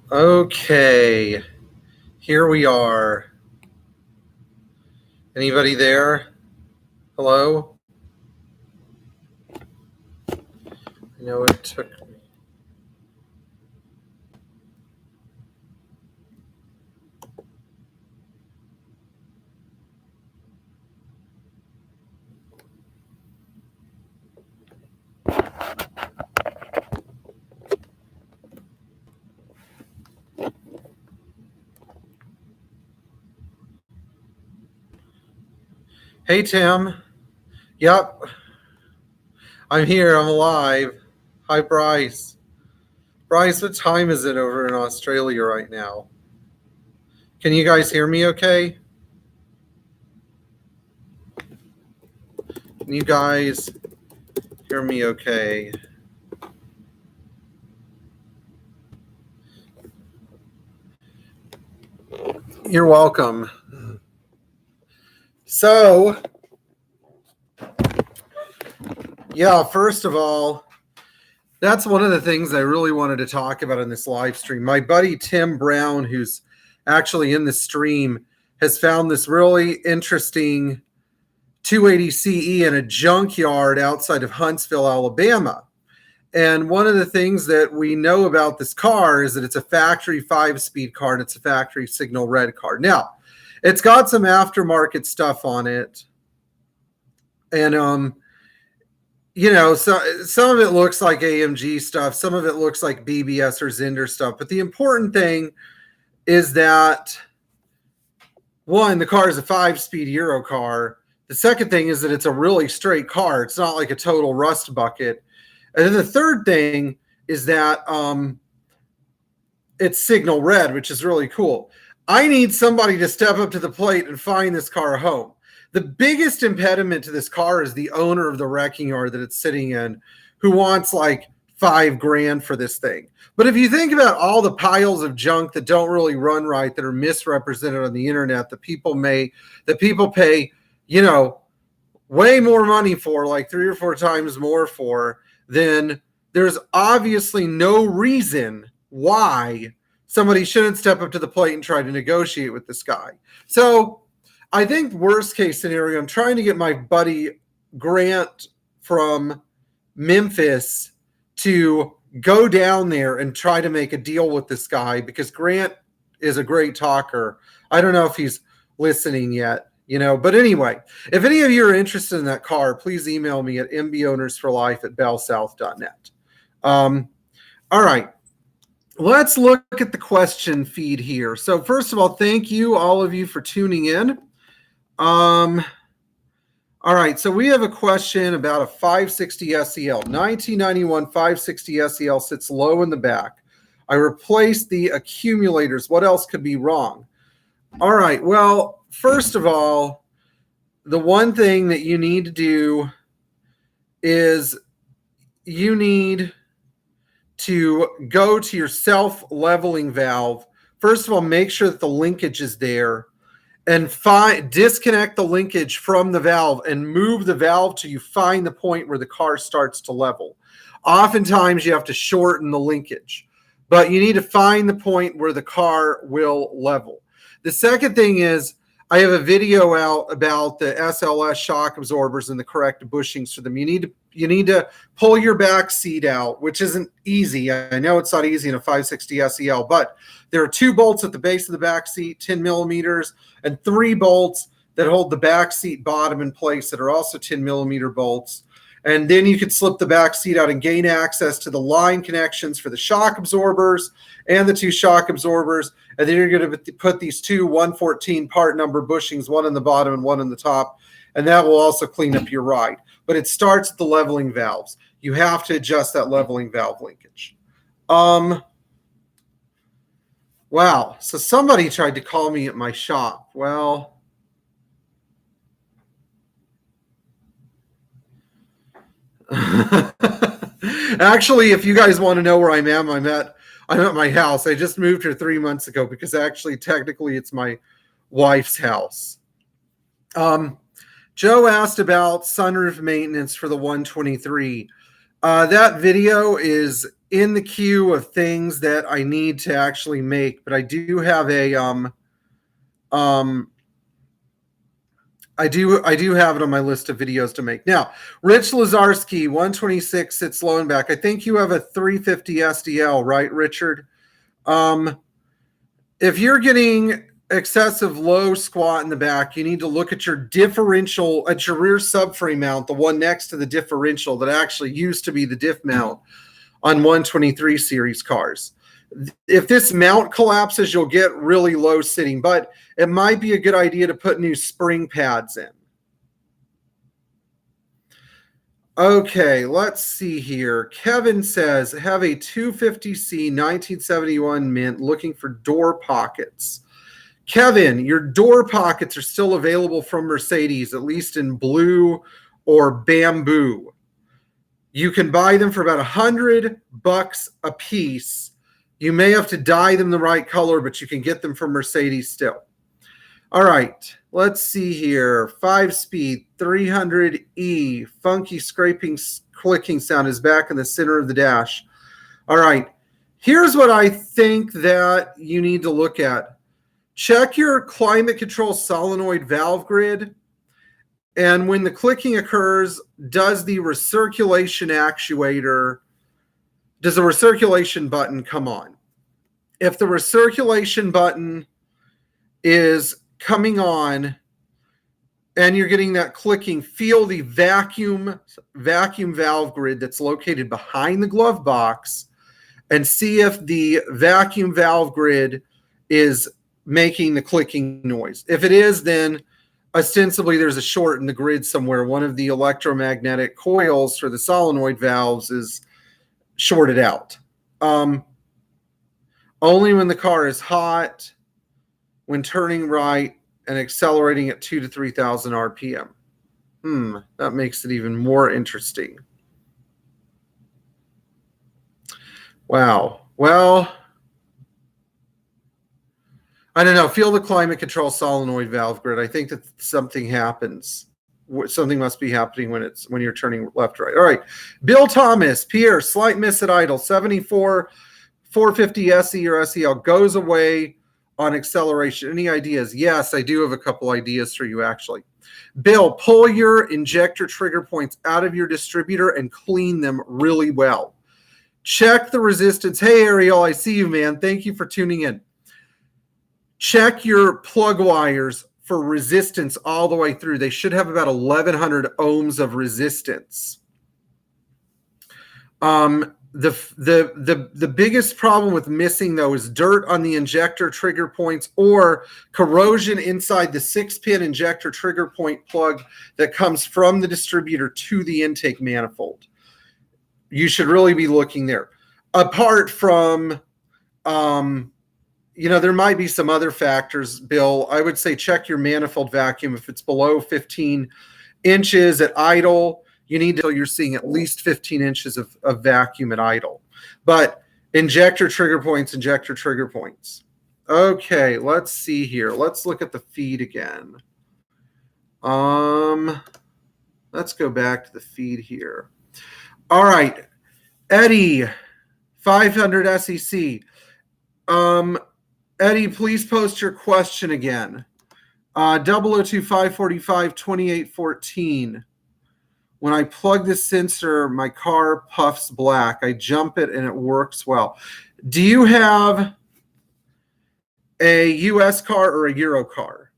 Okay, here we are. Anybody there? Hello? I know it took. Hey, Tim. Yep, I'm here. I'm alive. Hi, Bryce. Bryce, what time is it over in Australia right now? Can you guys hear me okay? Can you guys hear me okay? You're welcome. So, yeah, first of all, that's one of the things I really wanted to talk about in this live stream. My buddy Tim Brown, who's actually in the stream, has found this really interesting 280 CE in a junkyard outside of Huntsville, Alabama. And one of the things that we know about this car is that it's a factory 5-speed car and it's a factory signal red car. Now, it's got some aftermarket stuff on it. And so some of it looks like AMG stuff, some of it looks like BBS or Zinder stuff. But the important thing is that, one, the car is a 5-speed Euro car. The second thing is that it's a really straight car. It's not like a total rust bucket. And then the third thing is that it's signal red, which is really cool. I need somebody to step up to the plate and find this car a home. The biggest impediment to this car is the owner of the wrecking yard that it's sitting in, who wants like $5,000 for this thing. But if you think about all the piles of junk that don't really run right, that are misrepresented on the internet, that people pay, way more money for, like 3 or 4 times more for, then there's obviously no reason why somebody shouldn't step up to the plate and try to negotiate with this guy. So I think worst case scenario, I'm trying to get my buddy Grant from Memphis to go down there and try to make a deal with this guy, because Grant is a great talker. I don't know if he's listening yet, but anyway, if any of you are interested in that car, please email me at mbownersforlife@bellsouth.net. All right. Let's look at the question feed here. So first of all, thank you, all of you, for tuning in. All right, so we have a question about a 560 SEL. 1991 560 SEL sits low in the back. I replaced the accumulators. What else could be wrong? All right, well, first of all, the one thing that you need to do is you need to go to your self-leveling valve. First of all, make sure that the linkage is there, and disconnect the linkage from the valve and move the valve till you find the point where the car starts to level. Oftentimes you have to shorten the linkage, but you need to find the point where the car will level. The second thing is, I have a video out about the SLS shock absorbers and the correct bushings for them. You need to pull your back seat out, which isn't easy. I know it's not easy in a 560 SEL, but there are 2 bolts at the base of the back seat, 10 millimeters, and 3 bolts that hold the back seat bottom in place that are also 10 millimeter bolts. And then you could slip the back seat out and gain access to the line connections for the shock absorbers and the 2 shock absorbers. And then you're going to put these 2 114 part number bushings, one in the bottom and one in the top. And that will also clean up your ride. But it starts at the leveling valves. You have to adjust that leveling valve linkage. Wow. So somebody tried to call me at my shop. Well, actually, if you guys want to know where I'm at my house. I just moved here 3 months ago because actually, technically, it's my wife's house. Joe asked about sunroof maintenance for the 123. That video is in the queue of things that I need to actually make, but I do have a I do have it on my list of videos to make. Now, Rich Lazarski, 126 sits low and back. I think you have a 350 SDL, right, Richard? If you're getting excessive low squat in the back, you need to look at your differential, at your rear subframe mount, the one next to the differential that actually used to be the diff mount on 123 series cars. If this mount collapses, you'll get really low sitting, but it might be a good idea to put new spring pads in. Okay, let's see here. Kevin says, have a 250C 1971 Mint looking for door pockets. Kevin, your door pockets are still available from Mercedes, at least in blue or bamboo. You can buy them for about $100 a piece. You may have to dye them the right color, but you can get them from Mercedes still. All right, let's see here. 5-speed, 300E, funky scraping, clicking sound is back in the center of the dash. All right, here's what I think that you need to look at. Check your climate control solenoid valve grid. And when the clicking occurs, does the recirculation button come on? If the recirculation button is coming on and you're getting that clicking, feel the vacuum valve grid that's located behind the glove box and see if the vacuum valve grid is making the clicking noise. If it is, then ostensibly there's a short in the grid somewhere. One of the electromagnetic coils for the solenoid valves is shorted out. Only when the car is hot, when turning right and accelerating at 2,000 to 3,000 RPM. That makes it even more interesting. Wow. Well, I don't know. Feel the climate control solenoid valve grid. I think that something happens. Something must be happening when you're turning left, right. All right. Bill Thomas, Pierre, slight miss at idle. 74, 450 SE or SEL goes away on acceleration. Any ideas? Yes, I do have a couple ideas for you, actually. Bill, pull your injector trigger points out of your distributor and clean them really well. Check the resistance. Hey, Ariel, I see you, man. Thank you for tuning in. Check your plug wires for resistance all the way through. They should have about 1,100 ohms of resistance. The biggest problem with missing, though, is dirt on the injector trigger points or corrosion inside the 6-pin injector trigger point plug that comes from the distributor to the intake manifold. You should really be looking there. Apart from there might be some other factors, Bill. I would say check your manifold vacuum. If it's below 15 inches at idle, you need to, you're seeing at least 15 inches of vacuum at idle. But injector trigger points. Okay, let's see here. Let's look at the feed again. Let's go back to the feed here. All right, Eddie, 500 SEC. Eddie, please post your question again. 002-545-2814. When I plug this sensor, my car puffs black. I jump it and it works well. Do you have a US car or a Euro car?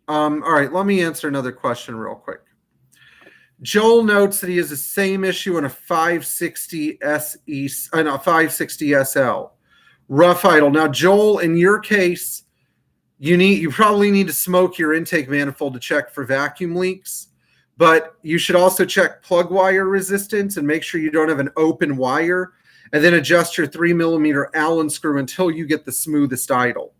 All right, let me answer another question real quick. Joel notes that he has the same issue on a 560 SE and a 560 SL. Rough idle. Now, Joel, in your case, you probably need to smoke your intake manifold to check for vacuum leaks, but you should also check plug wire resistance and make sure you don't have an open wire, and then adjust your 3mm Allen screw until you get the smoothest idle.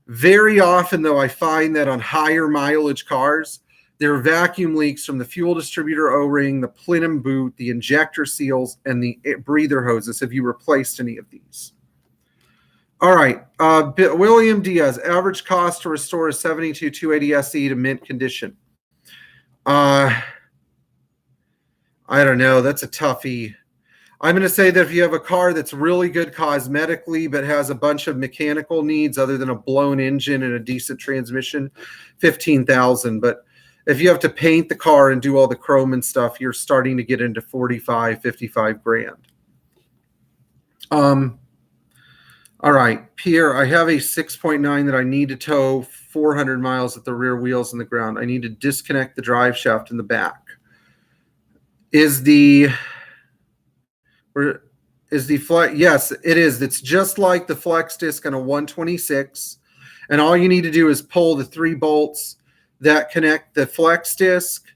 Very often, though, I find that on higher mileage cars, there are vacuum leaks from the fuel distributor O-ring, the plenum boot, the injector seals, and the breather hoses. Have you replaced any of these? All right. William Diaz, average cost to restore a 72 280 SE to mint condition. Uh, I don't know. That's a toughie. I'm going to say that if you have a car that's really good cosmetically but has a bunch of mechanical needs other than a blown engine and a decent transmission, 15,000. But if you have to paint the car and do all the chrome and stuff, you're starting to get into 45, 55 grand. All right, Pierre, I have a 6.9 that I need to tow 400 miles at the rear wheels in the ground. I need to disconnect the drive shaft in the back. Is the flex? Yes, it is. It's just like the flex disc on a 126. And all you need to do is pull the 3 bolts that connect the flex disc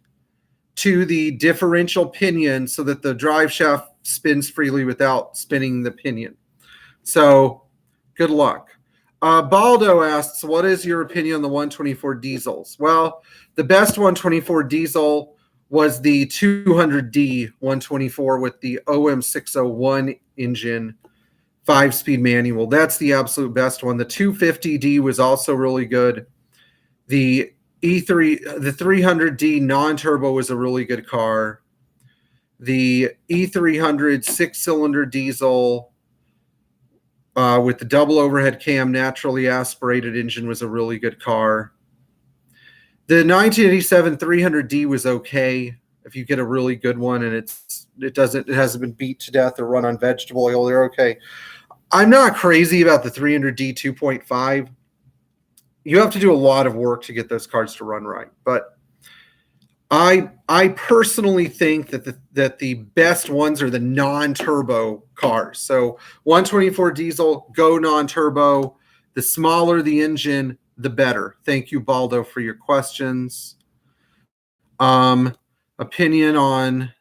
to the differential pinion so that the drive shaft spins freely without spinning the pinion. So good luck. Baldo asks, what is your opinion on the 124 diesels? Well, the best 124 diesel was the 200D 124 with the OM601 engine, 5-speed manual. That's the absolute best one. The 250D was also really good. The the 300D non-turbo was a really good car. The E300 6-cylinder diesel with the double overhead cam, naturally aspirated engine was a really good car. The 1987 300D was okay if you get a really good one and it hasn't been beat to death or run on vegetable oil. They're okay. I'm not crazy about the 300D 2.5. You have to do a lot of work to get those cars to run right, but I personally think that the best ones are the non-turbo cars. So 124 diesel, go non-turbo. The smaller the engine, the better. Thank you, Baldo, for your questions. Opinion on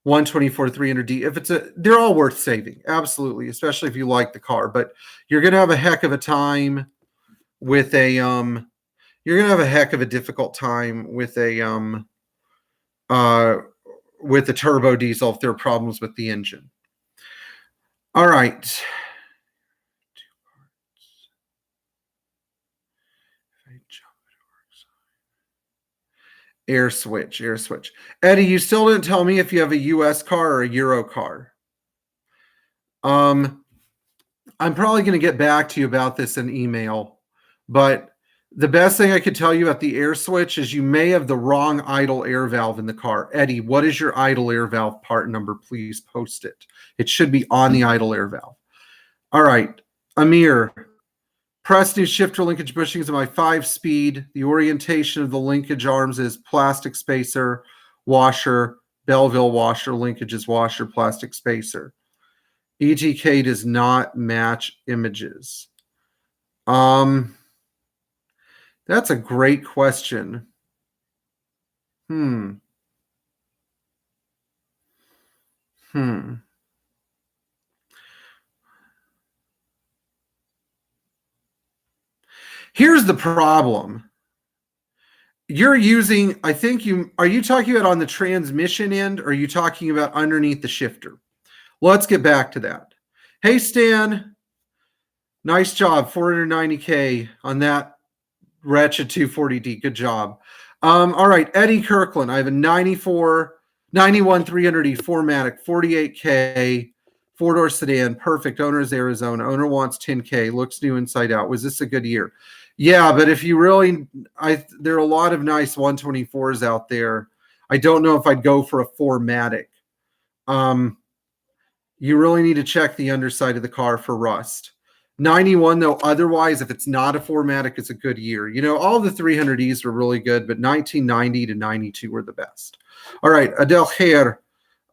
124 300D. They're all worth saving, absolutely, especially if you like the car. But you're gonna have a heck of a time with a difficult time with the turbo diesel if there are problems with the engine. All right. Air switch. Eddie, you still didn't tell me if you have a US car or a Euro car. I'm probably going to get back to you about this in email, but the best thing I could tell you about the air switch is you may have the wrong idle air valve in the car. Eddie, what is your idle air valve part number? Please post it. It should be on the idle air valve. All right. Amir, press new shifter linkage bushings on my 5-speed. The orientation of the linkage arms is plastic spacer, washer, Belleville washer, linkage is washer, plastic spacer. EGK does not match images. That's a great question. Here's the problem. You're using, are you talking about on the transmission end or are you talking about underneath the shifter? Let's get back to that. Hey, Stan, nice job, 490K on that wretched 240D. Good job. All right, Eddie Kirkland, I have a 91 300E 4MATIC, 48K, 4-door sedan, perfect. Owner is Arizona. Owner wants 10K, looks new inside out. Was this a good year? Yeah, but if you really, there are a lot of nice 124s out there. I don't know if I'd go for a 4MATIC. You really need to check the underside of the car for rust. 91 though, otherwise, if it's not a 4MATIC, it's a good year. All the 300Es were really good, but 1990 to 92 were the best. All right, Adel Khair,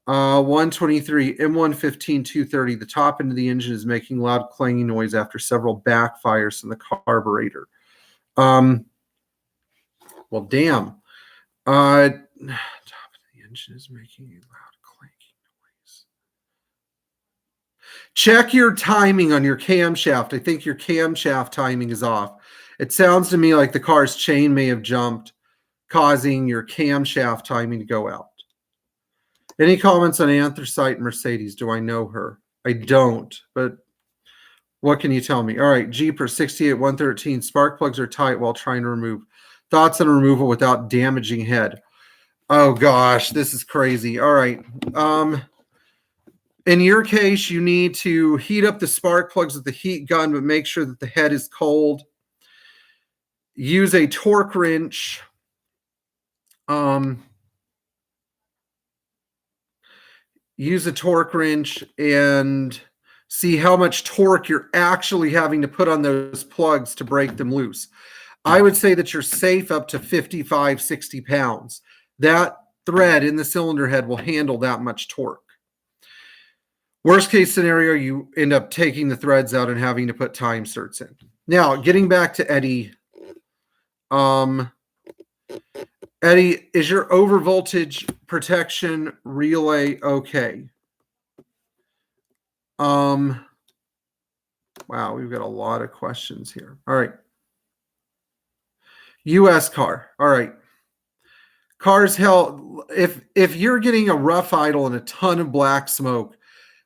123, M115 230. The top end of the engine is making loud clanging noise after several backfires from the carburetor. Well, damn. Top of the engine is making a loud clanking noise. Check your timing on your camshaft. I think your camshaft timing is off. It sounds to me like the car's chain may have jumped, causing your camshaft timing to go out. Any comments on Anthracite Mercedes? Do I know her? I don't, but what can you tell me? All right, Jeeper 68 113. Spark plugs are tight while trying to remove. Thoughts on removal without damaging head. Oh gosh, this is crazy. All right. In your case, you need to heat up the spark plugs with the heat gun, but make sure that the head is cold. Use a torque wrench. Use a torque wrench and see how much torque you're actually having to put on those plugs to break them loose. I would say that you're safe up to 55, 60 pounds. That thread in the cylinder head will handle that much torque. Worst case scenario, you end up taking the threads out and having to put time certs in. Now, getting back to Eddie. Eddie, is your overvoltage protection relay okay? Wow, we've got a lot of questions here. All right. US car. All right. Cars hell, if you're getting a rough idle and a ton of black smoke,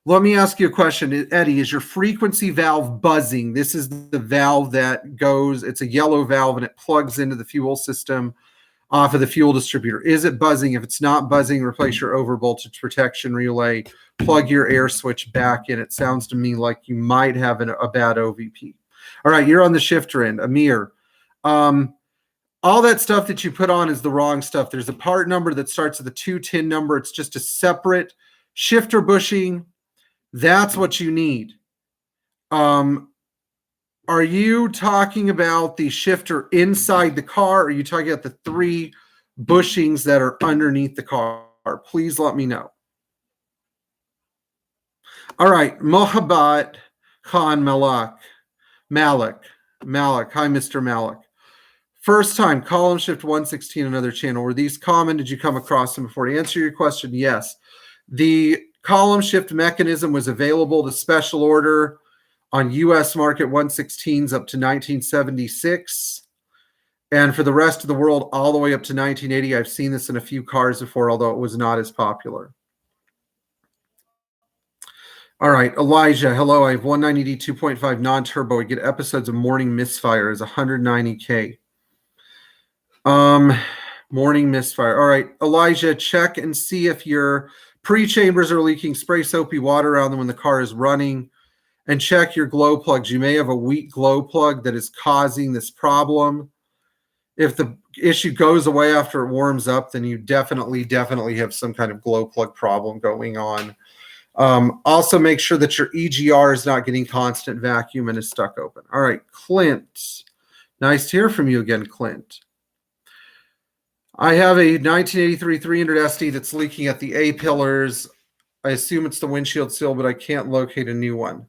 let me ask you a question. Eddie, is your frequency valve buzzing? This is the valve that goes, it's a yellow valve and it plugs into the fuel system off of the fuel distributor. Is it buzzing? If it's not buzzing, replace your overvoltage protection relay, plug your air switch back in. It sounds to me like you might have a bad OVP. All right, you're on the shifter end. Amir, all that stuff that you put on is the wrong stuff. There's a part number that starts with a 210 number. It's just a separate shifter bushing. That's what you need. Are you talking about the shifter inside the car? Or are you talking about the 3 bushings that are underneath the car? Please let me know. All right, Mohabbat Khan Malik. Hi, Mr. Malik. First time, column shift 116, another channel. Were these common? Did you come across them before? To answer your question, yes. The column shift mechanism was available to special order on U.S. market 116s up to 1976. And for the rest of the world, all the way up to 1980. I've seen this in a few cars before, although it was not as popular. All right, Elijah, hello. I have 190D 2.5 non-turbo. I get episodes of morning misfire as 190K. Morning misfire. All right, Elijah, check and see if your pre-chambers are leaking. Spray soapy water around them when the car is running. And check your glow plugs. You may have a weak glow plug that is causing this problem. If the issue goes away after it warms up, then you definitely have some kind of glow plug problem going on. Also, make sure that your EGR is not getting constant vacuum and is stuck open. All right, Clint. Nice to hear from you again, Clint. I have a 1983 300 SD that's leaking at the A-pillars. I assume it's the windshield seal, but I can't locate a new one.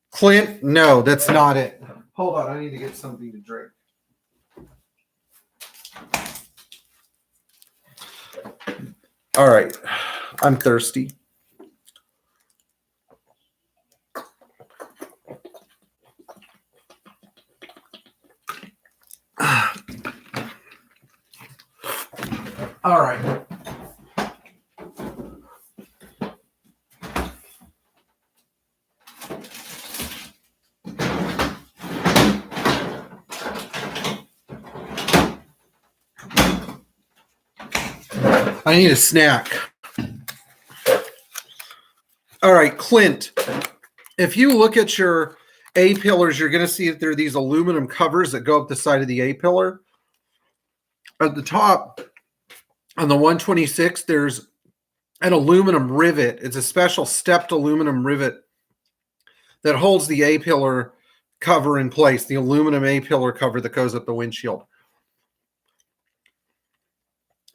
Clint, no, that's not it. Hold on, I need to get something to drink. All right, I'm thirsty. All right. I need a snack. All right, Clint, if you look at your A-pillars, you're going to see that there are these aluminum covers that go up the side of the A-pillar. At the top, on the 126, there's an aluminum rivet. It's a special stepped aluminum rivet that holds the A-pillar cover in place, the aluminum A-pillar cover that goes up the windshield.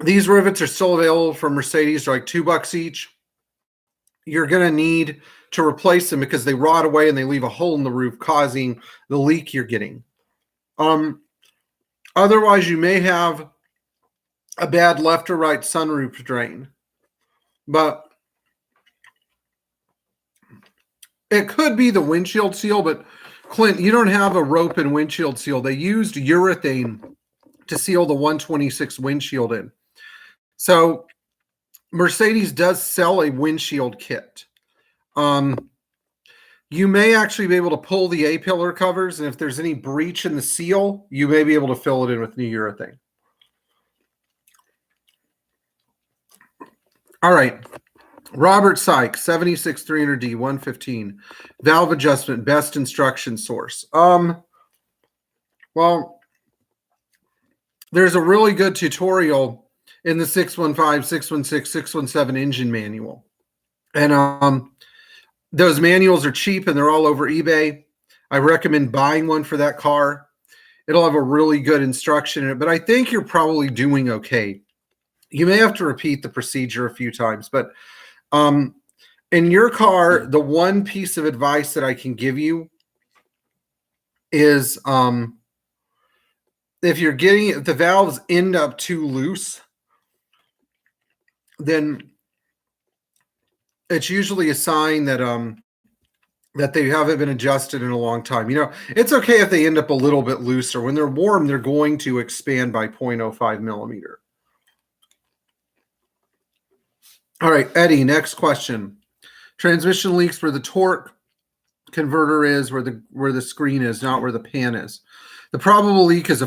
These rivets are still available from Mercedes. They're like $2 each. You're going to need to replace them because they rot away and they leave a hole in the roof, causing the leak you're getting. Otherwise, you may have a bad left or right sunroof drain. But it could be the windshield seal, but Clint, you don't have a rope and windshield seal. They used urethane to seal the 126 windshield in. So Mercedes does sell a windshield kit. You may actually be able to pull the A-pillar covers, and if there's any breach in the seal, you may be able to fill it in with new urethane. All right. Robert Sykes, 76300D, 115. Valve adjustment, best instruction source. Well, there's a really good tutorial in the 615, 616, 617 engine manual. And those manuals are cheap and they're all over eBay. I recommend buying one for that car. It'll have a really good instruction in it, but I think you're probably doing okay. You may have to repeat the procedure a few times, but in your car, the one piece of advice that I can give you is if the valves end up too loose, then it's usually a sign that that they haven't been adjusted in a long time. It's okay if they end up a little bit looser. When they're warm, they're going to expand by 0.05 millimeter. All right, Eddie, next question. Transmission leaks where the torque converter is, where the screen is, not where the pan is. The probable leak is a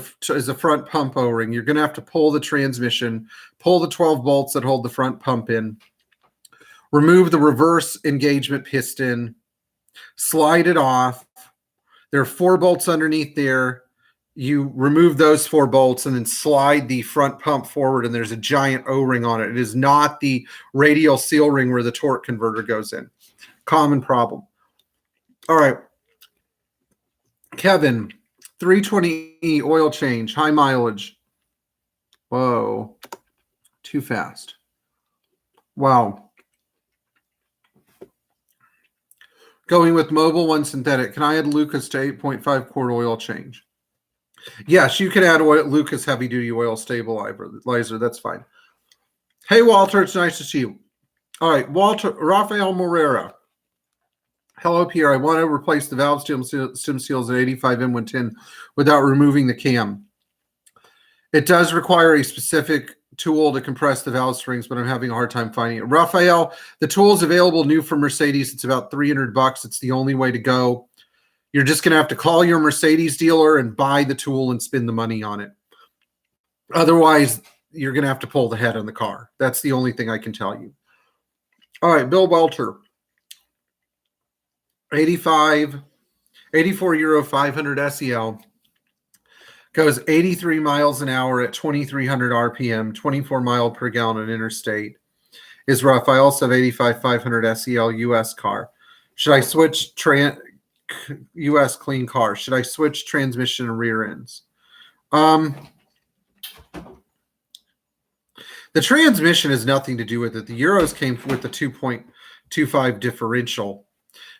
front pump O-ring. You're going to have to pull the transmission, pull the 12 bolts that hold the front pump in, remove the reverse engagement piston, slide it off. There are 4 bolts underneath there. You remove those 4 bolts and then slide the front pump forward, and there's a giant O-ring on it. It is not the radial seal ring where the torque converter goes in. Common problem. All right. Kevin, 320E oil change, high mileage. Whoa. Too fast. Wow. Going with Mobil 1 synthetic. Can I add Lucas to 8.5 quart oil change? Yes, you can add Lucas heavy-duty oil stabilizer. That's fine. Hey, Walter, it's nice to see you. All right, Rafael Morera. Hello, Pierre. I want to replace the valve stem seals at 85 M110 without removing the cam. It does require a specific tool to compress the valve strings, but I'm having a hard time finding it. Rafael, the tool is available new from Mercedes. It's about $300. It's the only way to go. You're just going to have to call your Mercedes dealer and buy the tool and spend the money on it. Otherwise, you're going to have to pull the head on the car. That's the only thing I can tell you. All right, Bill Welter. 84 Euro 500 SEL. Goes 83 miles an hour at 2,300 RPM, 24 mile per gallon on interstate. Is Rafael Sub 85 500 SEL US car. Should I switch US clean car? Should I switch transmission and rear ends? The transmission has nothing to do with it. The Euros came with the 2.25 differential.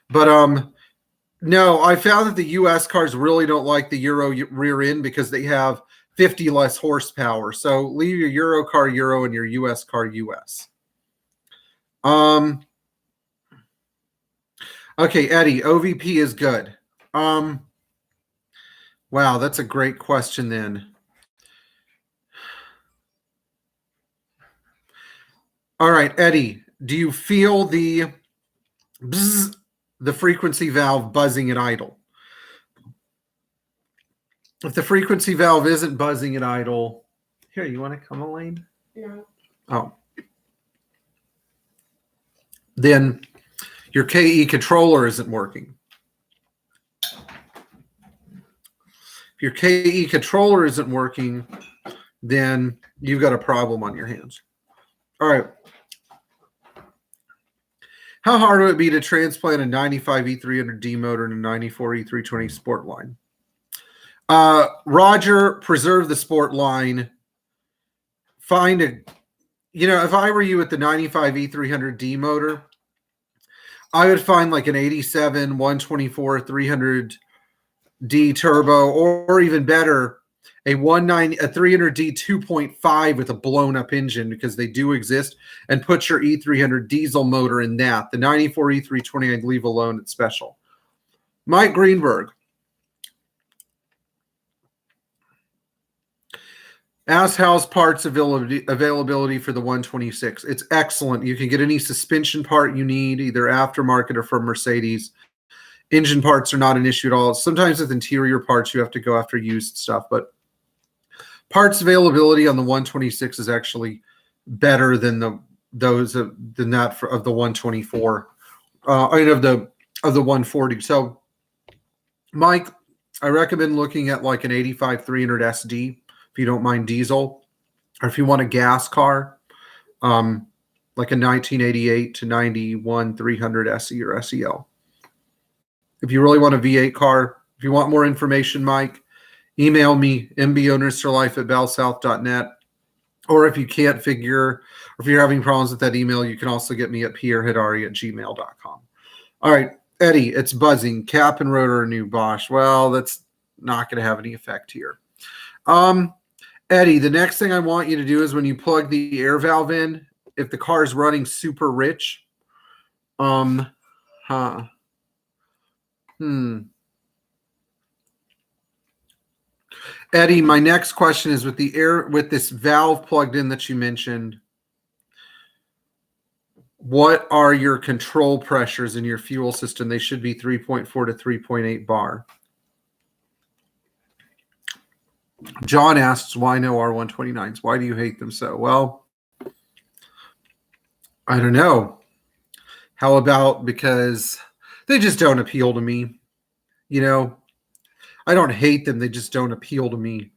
But no, I found that the US cars really don't like the Euro rear end because they have 50 less horsepower. So leave your Euro car Euro and your US car US. Okay, Eddie, OVP is good. Wow, that's a great question then. All right, Eddie, do you feel the bzz, the frequency valve buzzing at idle? If the frequency valve isn't buzzing at idle, here, you want to come, Elaine? No. Oh. Then your KE controller isn't working. If your KE controller isn't working, then you've got a problem on your hands. All right. How hard would it be to transplant a 95 E300D motor in a 94 E320 Sport line? Roger, preserve the Sport line. Find a, if I were you at the 95 E300D motor, I would find like an 87 124 300D turbo, or even better, a 300D 2.5 with a blown up engine, because they do exist, and put your E300 diesel motor in that. The 94 E320 I'd leave alone. It's special. Mike Greenberg. Ask how's parts availability for the 126. It's excellent. You can get any suspension part you need, either aftermarket or from Mercedes. Engine parts are not an issue at all. Sometimes with interior parts, you have to go after used stuff, but parts availability on the 126 is actually better than the those of the net of the 124. Of the 140. So, Mike, I recommend looking at like an 85 300 SD if you don't mind diesel, or if you want a gas car, like a 1988 to 91 300 SE or SEL. If you really want a V8 car, if you want more information, Mike, email me, mbownersforlife@bellsouth.net. Or if you can't figure, if you're having problems with that email, you can also get me at pierrehidari@gmail.com. All right, Eddie, it's buzzing. Cap and rotor are new, Bosch. Well, that's not going to have any effect here. Eddie, the next thing I want you to do is when you plug the air valve in, if the car is running super rich, Eddie, my next question is with this valve plugged in that you mentioned, what are your control pressures in your fuel system? They should be 3.4 to 3.8 bar. John asks, why no R129s? Why do you hate them so? Well, I don't know. How about because they just don't appeal to me? You know, I don't hate them. They just don't appeal to me.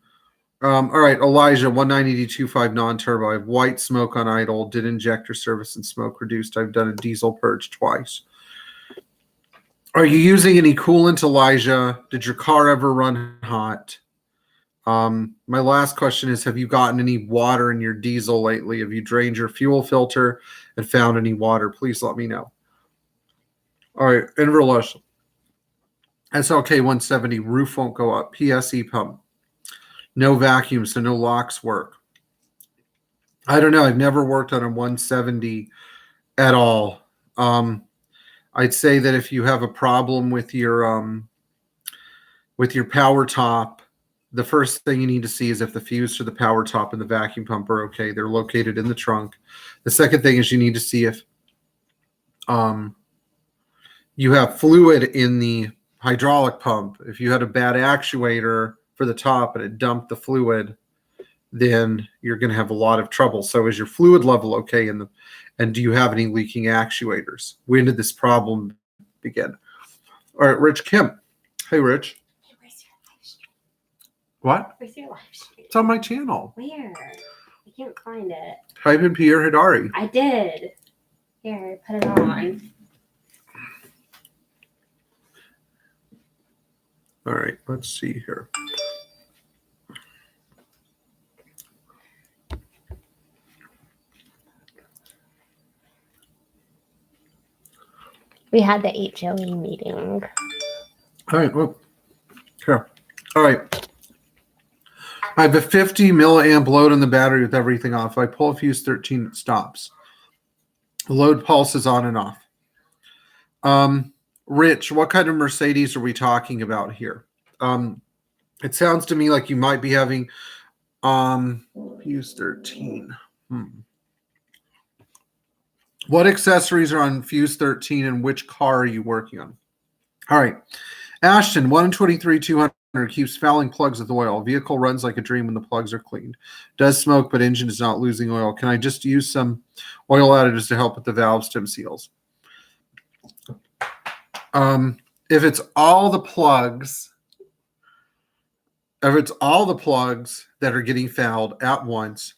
All right, Elijah, 190D25 non-turbo. I have white smoke on idle, did injector service and smoke reduced. I've done a diesel purge twice. Are you using any coolant, Elijah? Did your car ever run hot? My last question is, have you gotten any water in your diesel lately? Have you drained your fuel filter and found any water? Please let me know. All right, Inverlush. SLK 170, roof won't go up. PSE pump. No vacuum, so no locks work. I don't know. I've never worked on a 170 at all. I'd say that if you have a problem with your power top, the first thing you need to see is if the fuse to the power top and the vacuum pump are okay. They're located in the trunk. The second thing is you need to see if you have fluid in the hydraulic pump. If you had a bad actuator for the top and it dumped the fluid, then you're going to have a lot of trouble. So is your fluid level okay and do you have any leaking actuators? When did this problem begin? All right, Rich Kim. Hey, Rich. Hey, where's your live stream? What? Where's your live stream? It's on my channel. Where? I can't find it. Type in Pierre Hidari. I did. Here, put it on. All right, let's see here. We had the HOE meeting. All right, well, here. All right. I have a 50 milliamp load on the battery with everything off. If I pull a fuse 13, it stops. The load pulses on and off. Rich, what kind of Mercedes are we talking about here? It sounds to me like you might be having fuse 13. What accessories are on fuse 13 and which car are you working on? All right. Ashton, 123-200 keeps fouling plugs with oil. Vehicle runs like a dream when the plugs are cleaned. Does smoke, but engine is not losing oil. Can I just use some oil additives to help with the valve stem seals? If it's all the plugs that are getting fouled at once,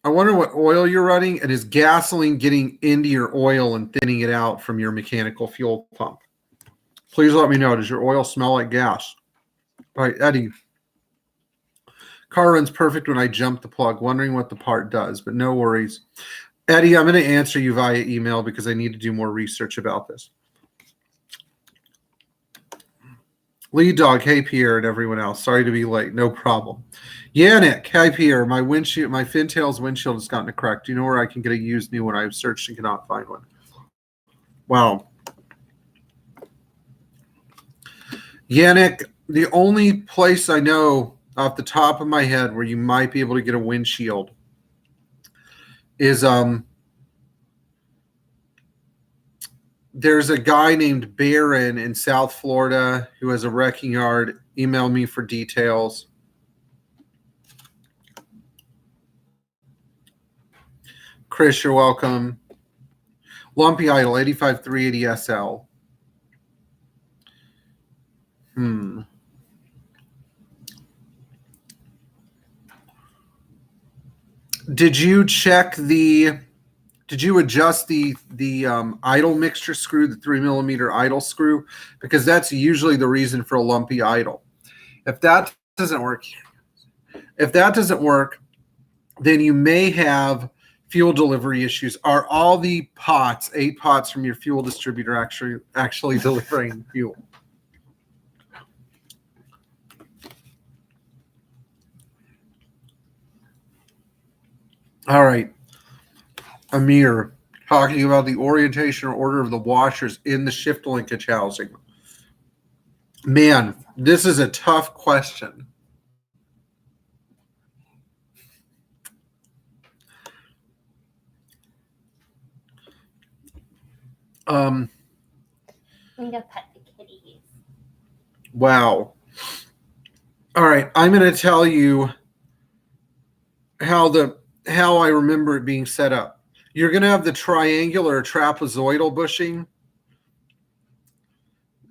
I wonder what oil you're running, and is gasoline getting into your oil and thinning it out from your mechanical fuel pump? Please let me know. Does your oil smell like gas? All right, Eddie. Car runs perfect when I jump the plug. Wondering what the part does, but no worries. Eddie, I'm going to answer you via email because I need to do more research about this. Lead Dog, hey Pierre, and everyone else. Sorry to be late. No problem. Yannick, hi Pierre. My Fintail's windshield has gotten a crack. Do you know where I can get a used new one? I've searched and cannot find one. Wow. Yannick, the only place I know off the top of my head where you might be able to get a windshield is there's a guy named Barron in South Florida who has a wrecking yard. Email me for details. Chris, you're welcome. Lumpy idle, 85 380 SL. Did you adjust the idle mixture screw, the 3mm idle screw? Because that's usually the reason for a lumpy idle. If that doesn't work, then you may have fuel delivery issues. Are all the pots, 8 pots from your fuel distributor actually delivering fuel? All right. Amir, talking about the orientation or order of the washers in the shift linkage housing. Man, this is a tough question. I'm gonna pet the kitties. Wow. All right, I'm going to tell you how I remember it being set up. You're going to have the triangular or trapezoidal bushing.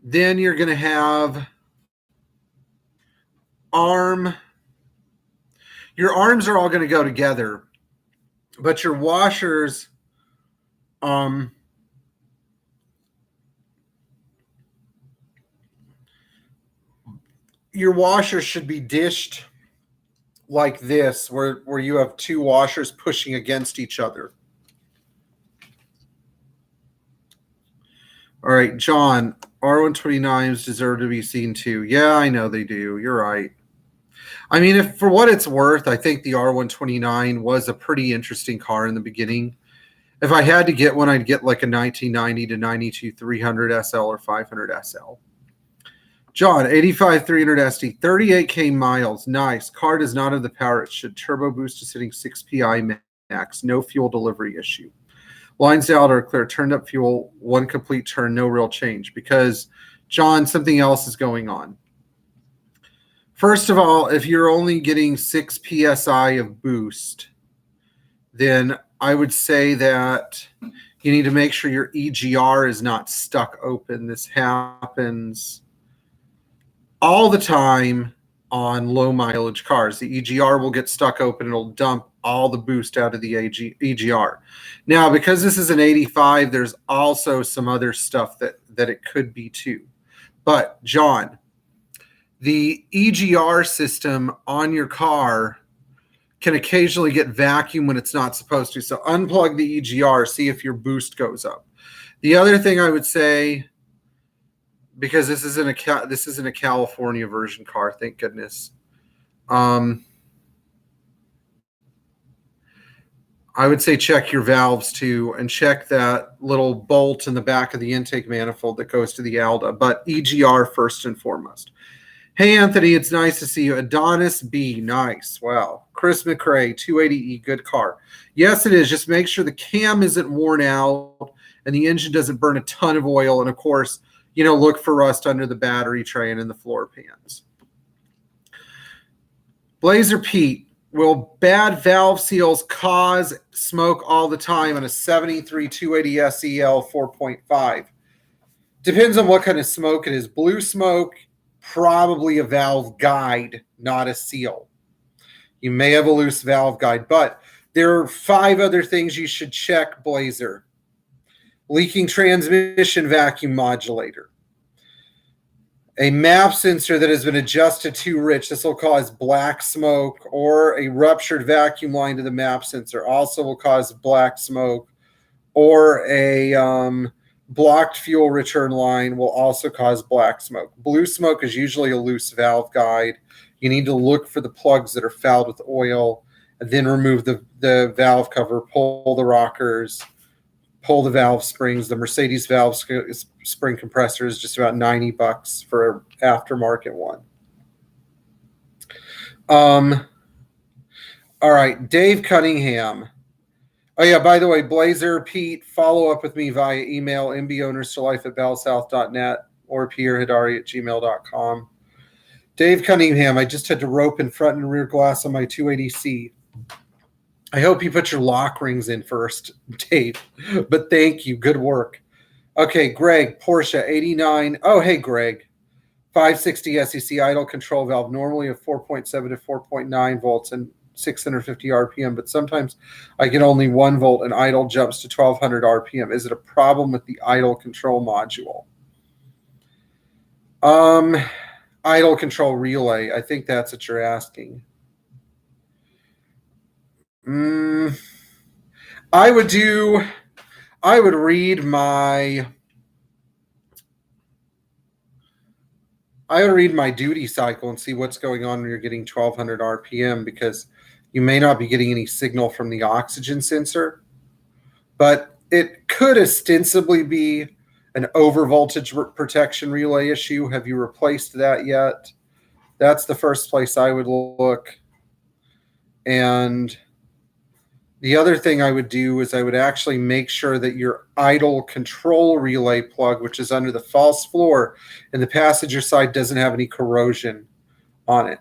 Then you're going to have your arms are all going to go together, but your washers, should be dished like this, where you have 2 washers pushing against each other. All right, John, R129s deserve to be seen too. Yeah, I know they do. You're right. I mean, if for what it's worth, I think the R129 was a pretty interesting car in the beginning. If I had to get one, I'd get like a 1990 to 92 300 SL or 500 SL. John, 85 300 SD, 38K miles. Nice. Car does not have the power it should. Turbo boost is hitting 6 PI max. No fuel delivery issue. Lines out are clear. Turned up fuel, 1 complete turn, no real change. Because, John, something else is going on. First of all, if you're only getting 6 PSI of boost, then I would say that you need to make sure your EGR is not stuck open. This happens all the time on low mileage cars. The EGR will get stuck open and it'll dump all the boost out of the EGR. Now, because this is an 85, there's also some other stuff that it could be too. But, John, the EGR system on your car can occasionally get vacuum when it's not supposed to. So unplug the EGR, see if your boost goes up. The other thing I would say, because this isn't a California version car, thank goodness. I would say check your valves too, and check that little bolt in the back of the intake manifold that goes to the ALDA, but EGR first and foremost. Hey, Anthony, it's nice to see you. Adonis B, nice. Wow. Chris McRae, 280E, good car. Yes, it is. Just make sure the cam isn't worn out and the engine doesn't burn a ton of oil. And, of course, look for rust under the battery tray and in the floor pans. Blazer Pete, will bad valve seals cause smoke all the time on a 73 280 SEL 4.5? Depends on what kind of smoke it is. Blue smoke, probably a valve guide, not a seal. You may have a loose valve guide, but there are 5 other things you should check, Blazer. Leaking transmission vacuum modulator. A MAP sensor that has been adjusted too rich. This will cause black smoke, or a ruptured vacuum line to the MAP sensor also will cause black smoke, or a blocked fuel return line will also cause black smoke. Blue smoke is usually a loose valve guide. You need to look for the plugs that are fouled with oil, and then remove the valve cover, pull the rockers, pull the valve springs. The Mercedes valve spring compressor is just about $90 for an aftermarket one. All right, Dave Cunningham. Oh, yeah, by the way, Blazer, Pete, follow up with me via email, mbownersforlife@bellsouth.net or pierhidari@gmail.com. Dave Cunningham, I just had to rope in front and rear glass on my 280C. I hope you put your lock rings in first, Dave. But thank you. Good work. Okay, Greg, Porsche 89. Oh, hey, Greg. 560 SEC idle control valve, normally a 4.7 to 4.9 volts and 650 RPM, but sometimes I get only 1 volt and idle jumps to 1200 RPM. Is it a problem with the idle control module? Idle control relay. I think that's what you're asking. I would read my duty cycle and see what's going on when you're getting 1200 RPM, because you may not be getting any signal from the oxygen sensor, but it could ostensibly be an overvoltage protection relay issue. Have you replaced that yet? That's the first place I would look. And the other thing I would do is I would actually make sure that your idle control relay plug, which is under the false floor in the passenger side, doesn't have any corrosion on it.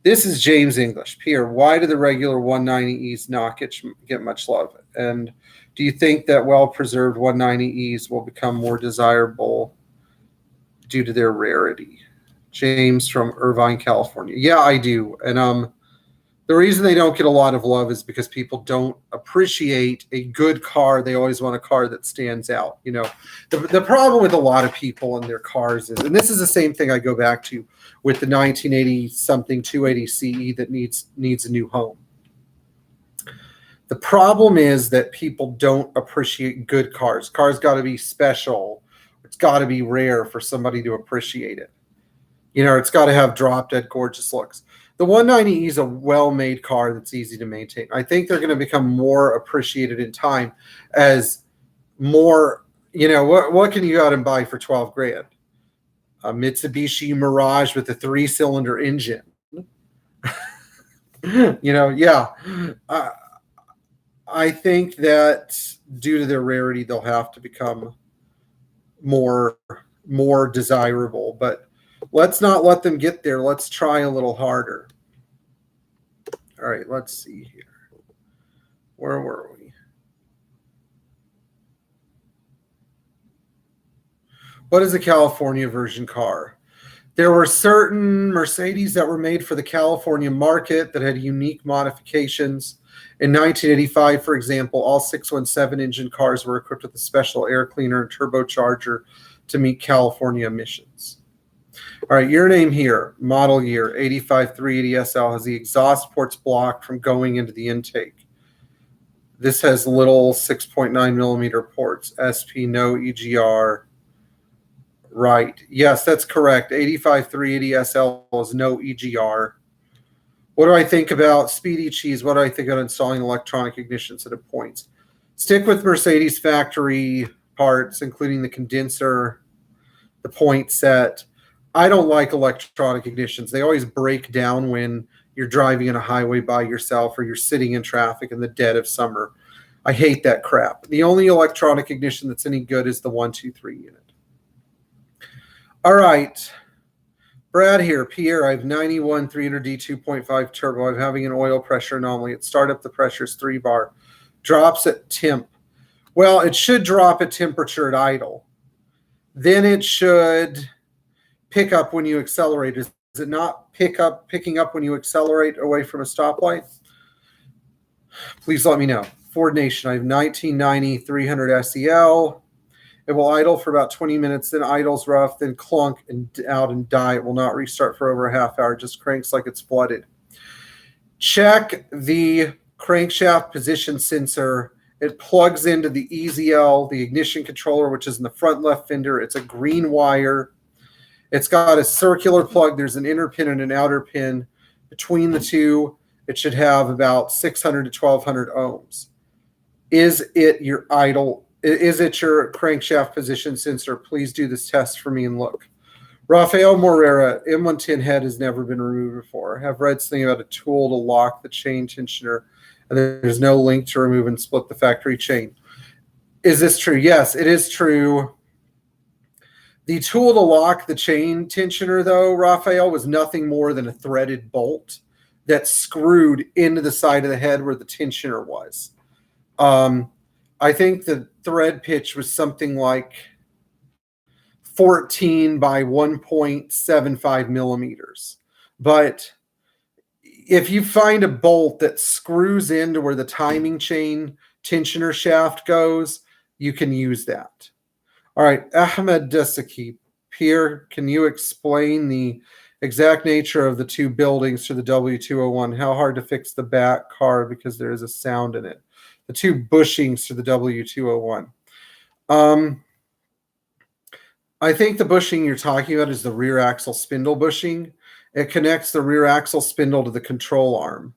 This is James English. Pierre, why do the regular 190Es not get much love? And do you think that well-preserved 190Es will become more desirable due to their rarity? James from Irvine, California. Yeah, I do. And the reason they don't get a lot of love is because people don't appreciate a good car. They always want a car that stands out. You know, the problem with a lot of people and their cars is, and this is the same thing I go back to with the 1980 something 280 CE that needs a new home. The problem is that people don't appreciate good cars. Cars got to be special. It's got to be rare for somebody to appreciate it. You know, it's got to have drop dead gorgeous looks. The 190E is a well-made car that's easy to maintain. I think they're going to become more appreciated in time as more, you know, what can you go out and buy for 12 grand? A Mitsubishi Mirage with a 3-cylinder engine. You know, yeah. I think that due to their rarity, they'll have to become more desirable, but let's not let them get there. Let's try a little harder. All right, let's see here. Where were we? What is a California version car? There were certain Mercedes that were made for the California market that had unique modifications. In 1985, for example, all 617 engine cars were equipped with a special air cleaner and turbocharger to meet California emissions. All right, your name here, model year, 85 380 SL, has the exhaust ports blocked from going into the intake. This has little 6.9 millimeter ports, SP, no EGR. Right. Yes, that's correct. 85 380 SL is no EGR. What do I think about Speedy Cheese? What do I think about installing electronic ignitions at a points? Stick with Mercedes factory parts, including the condenser, the point set. I don't like electronic ignitions. They always break down when you're driving in a highway by yourself or you're sitting in traffic in the dead of summer. I hate that crap. The only electronic ignition that's any good is the 123 unit. All right. Brad here. Pierre, I have 91 300D 2.5 turbo. I'm having an oil pressure anomaly. At startup, the pressure is 3 bar. Drops at temp. Well, it should drop at temperature at idle. Then it should pick up when you accelerate. Is it not picking up when you accelerate away from a stoplight? Please let me know. Ford Nation, I have 1990 300 SEL. It will idle for about 20 minutes, then idles rough, then clunk and out and die. It will not restart for over a half hour, just cranks like it's flooded. Check the crankshaft position sensor. It plugs into the EZL, the ignition controller, which is in the front left fender. It's a green wire. It's got a circular plug. There's an inner pin and an outer pin. Between the two, it should have about 600 to 1200 ohms. Is it your idle? Is it your crankshaft position sensor? Please do this test for me and look. Rafael Morera, M110 head has never been removed before. I have read something about a tool to lock the chain tensioner, and there's no link to remove and split the factory chain. Is this true? Yes, it is true. The tool to lock the chain tensioner, though, Rafael, was nothing more than a threaded bolt that screwed into the side of the head where the tensioner was. I think the thread pitch was something like 14 by 1.75 millimeters. But if you find a bolt that screws into where the timing chain tensioner shaft goes, you can use that. All right, Ahmed Desaki. Pierre, can you explain the exact nature of the two buildings to the W201? How hard to fix the back car because there is a sound in it? The two bushings to the W201. I think the bushing you're talking about is the rear axle spindle bushing. It connects the rear axle spindle to the control arm.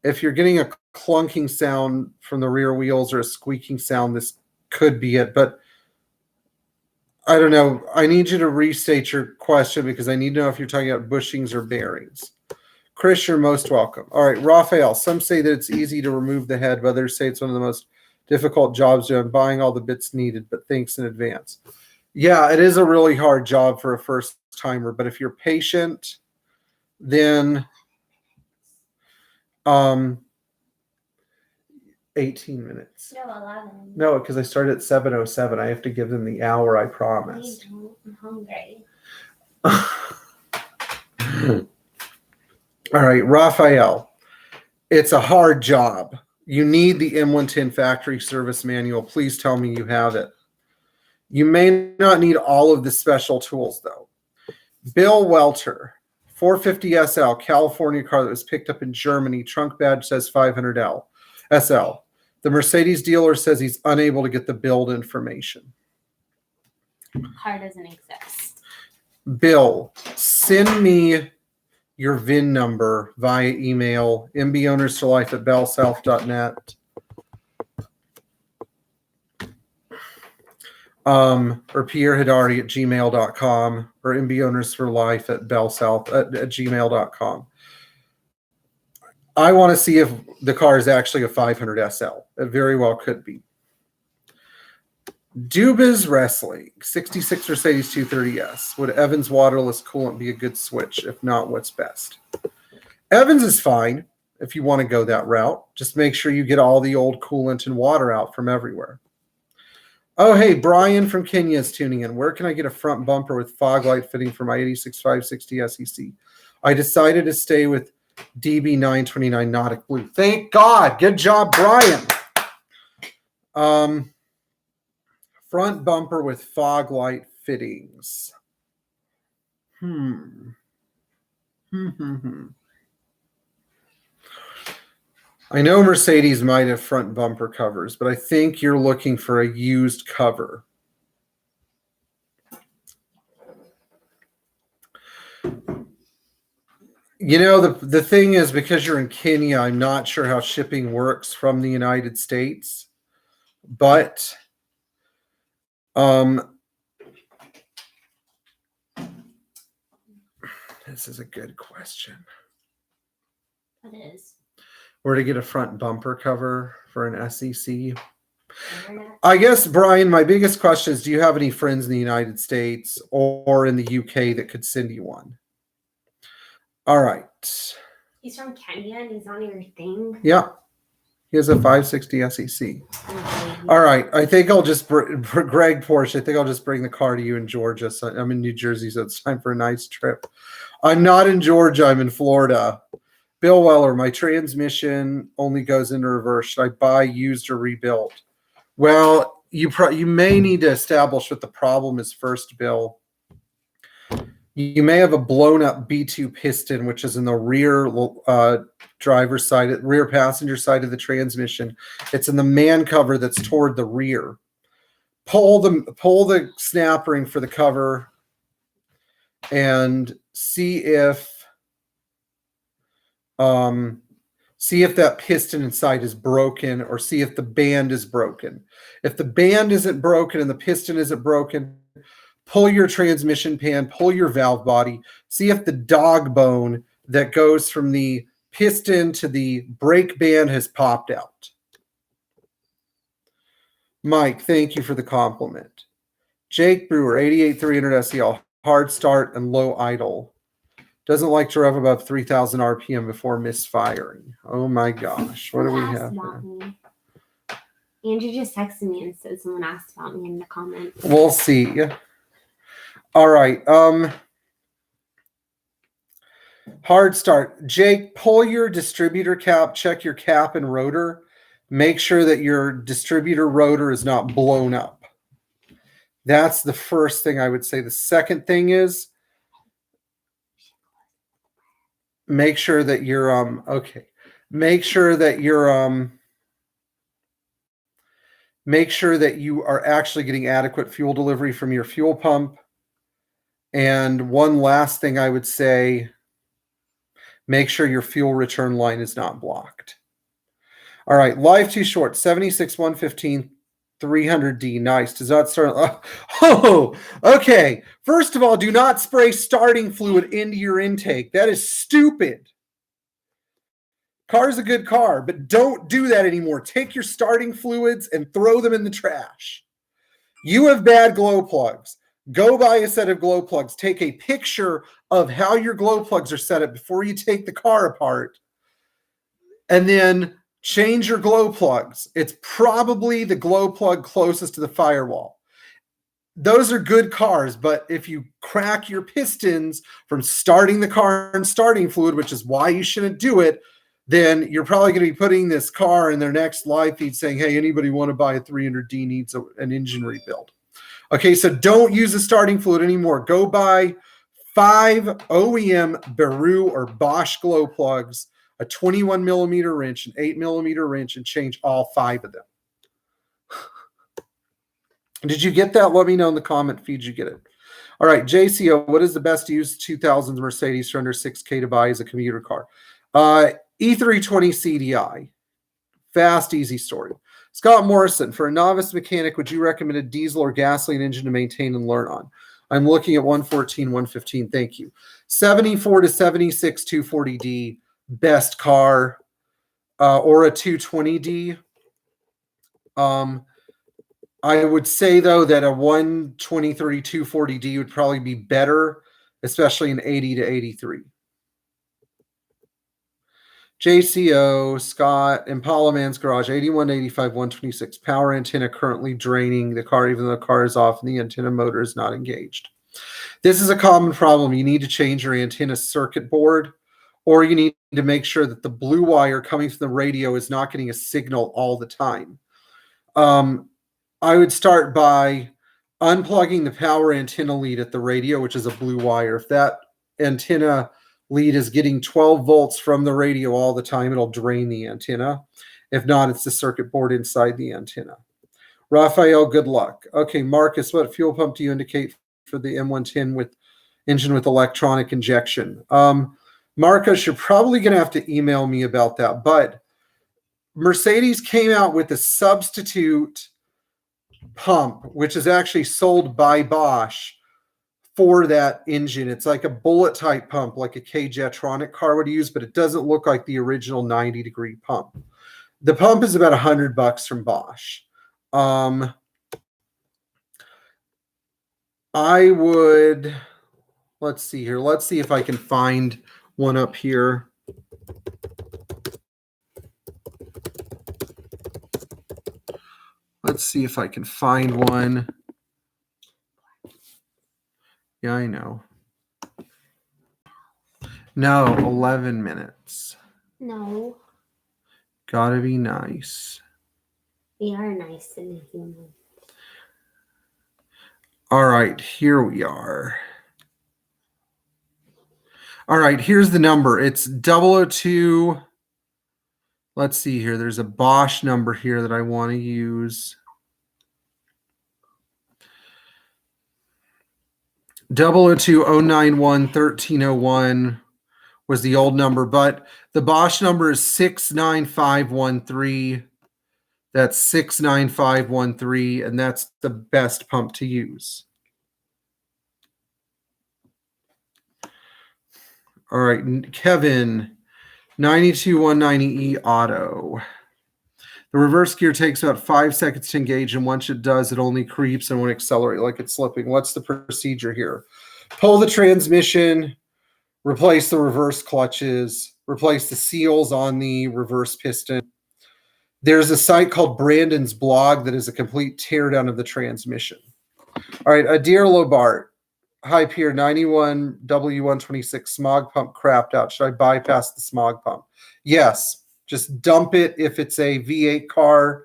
If you're getting a clunking sound from the rear wheels or a squeaking sound, this could be it. But I don't know. I need you to restate your question because I need to know if you're talking about bushings or bearings. Chris, you're most welcome. All right, Raphael. Some say that it's easy to remove the head, but others say it's one of the most difficult jobs done, buying all the bits needed, but thanks in advance. Yeah, it is a really hard job for a first timer, but if you're patient, then 18 minutes. No, 11. No, because I started at 7:07. I have to give them the hour I promised. I'm hungry. All right, Raphael. It's a hard job. You need the M110 factory service manual. Please tell me you have it. You may not need all of the special tools, though. Bill Welter, 450 SL, California car that was picked up in Germany. Trunk badge says 500L SL. The Mercedes dealer says he's unable to get the build information. Car doesn't exist. Bill, send me your VIN number via email, mbownersforlife@bellsouth.net. Or pierrehidari@gmail.com or mbownersforlife@bellsouth@gmail.com. I want to see if the car is actually a 500 SL. It very well could be. Dubas Wrestling, 66 Mercedes 230S. Would Evans waterless coolant be a good switch? If not, what's best? Evans is fine if you want to go that route. Just make sure you get all the old coolant and water out from everywhere. Oh, hey, Brian from Kenya is tuning in. Where can I get a front bumper with fog light fitting for my 86560 SEC? I decided to stay with DB929 Nautic Blue. Thank God. Good job, Brian. Front bumper with fog light fittings. I know Mercedes might have front bumper covers, but I think you're looking for a used cover. You know, the thing is, because you're in Kenya, I'm not sure how shipping works from the United States, but this is a good question. It is. Where to get a front bumper cover for an SEC? I guess, Brian, my biggest question is, do you have any friends in the United States or in the UK that could send you one? All right. He's from Kenya and he's on your thing. Yeah. He has a 560 SEC. All right. I think I'll just, Greg Porsche, I think I'll just bring the car to you in Georgia. So I'm in New Jersey, so it's time for a nice trip. I'm not in Georgia. I'm in Florida. Bill Weller, my transmission only goes into reverse. Should I buy used or rebuilt? Well, you may need to establish what the problem is first, Bill. You may have a blown up B2 piston, which is in the rear driver's side, rear passenger side of the transmission. It's in the man cover that's toward the rear. Pull the snap ring for the cover and see if that piston inside is broken, or see if the band is broken. If the band isn't broken and the piston isn't broken, pull your transmission pan, pull your valve body, see if the dog bone that goes from the piston to the brake band has popped out. Mike, thank you for the compliment. Jake Brewer, 88 300 SEL, hard start and low idle. Doesn't like to rev above 3,000 RPM before misfiring. Oh my gosh. What do we have here? Andrew just texted me and said someone asked about me in the comments. We'll see. All right. Hard start. Jake, pull your distributor cap, check your cap and rotor. Make sure that your distributor rotor is not blown up. That's the first thing I would say. The second thing is make sure that you're make sure that you are actually getting adequate fuel delivery from your fuel pump. And one last thing I would say, make sure your fuel return line is not blocked. All right, live too short, 76, 115, 300D. Nice. Does that start? Oh, okay. First of all, do not spray starting fluid into your intake. That is stupid. Car's a good car, but don't do that anymore. Take your starting fluids and throw them in the trash. You have bad glow plugs. Go buy a set of glow plugs. Take a picture of how your glow plugs are set up before you take the car apart. And then change your glow plugs. It's probably the glow plug closest to the firewall. Those are good cars, but if you crack your pistons from starting the car and starting fluid, which is why you shouldn't do it, then you're probably going to be putting this car in their next live feed saying, hey, anybody want to buy a 300D needs an engine rebuild. Okay, so don't use the starting fluid anymore. Go buy 5 OEM Beru or Bosch glow plugs, a 21 millimeter wrench, an 8 millimeter wrench, and change all 5 of them. Did you get that? Let me know in the comment feed you get it. All right, JCO, what is the best used 2000s Mercedes for under $6K to buy as a commuter car? E320 CDI. Fast, easy story. Scott Morrison, for a novice mechanic, would you recommend a diesel or gasoline engine to maintain and learn on? I'm looking at 114, 115. Thank you. 74 to 76 240D, best car, or a 220D. I would say, though, that a 123 240D would probably be better, especially in 80 to 83. JCO, Scott, Impala Man's Garage, 81, 85, 126. Power antenna currently draining the car, even though the car is off and the antenna motor is not engaged. This is a common problem. You need to change your antenna circuit board, or you need to make sure that the blue wire coming from the radio is not getting a signal all the time. I would start by unplugging the power antenna lead at the radio, which is a blue wire. If that antenna lead is getting 12 volts from the radio all the time, it'll drain the antenna. If not, it's the circuit board inside the antenna. Raphael, good luck. Okay, Marcus, what fuel pump do you indicate for the M110 with engine with electronic injection? Marcus, you're probably going to have to email me about that, but Mercedes came out with a substitute pump, which is actually sold by Bosch for that engine. It's like a bullet type pump, like a K-Jetronic car would use, but it doesn't look like the original 90-degree pump. The pump is about $100 from Bosch. I would, let's see here. Let's see if I can find one up here. Let's see if I can find one. Yeah, I know. No, 11 minutes. No. Gotta be nice. We are nice to the human. All right, here we are. All right, here's the number. It's 002. Let's see here. There's a Bosch number here that I want to use. 002-091-1301 was the old number, but the Bosch number is 69513. That's 69513, and that's the best pump to use. All right, Kevin, 92190E auto. The reverse gear takes about 5 seconds to engage, and once it does, it only creeps and won't accelerate like it's slipping. What's the procedure here? Pull the transmission, replace the reverse clutches, replace the seals on the reverse piston. There's a site called Brandon's Blog that is a complete teardown of the transmission. All right, Adair Lobart, High Pier 91 W126 smog pump crapped out. Should I bypass the smog pump? Yes, just dump it if it's a V8 car.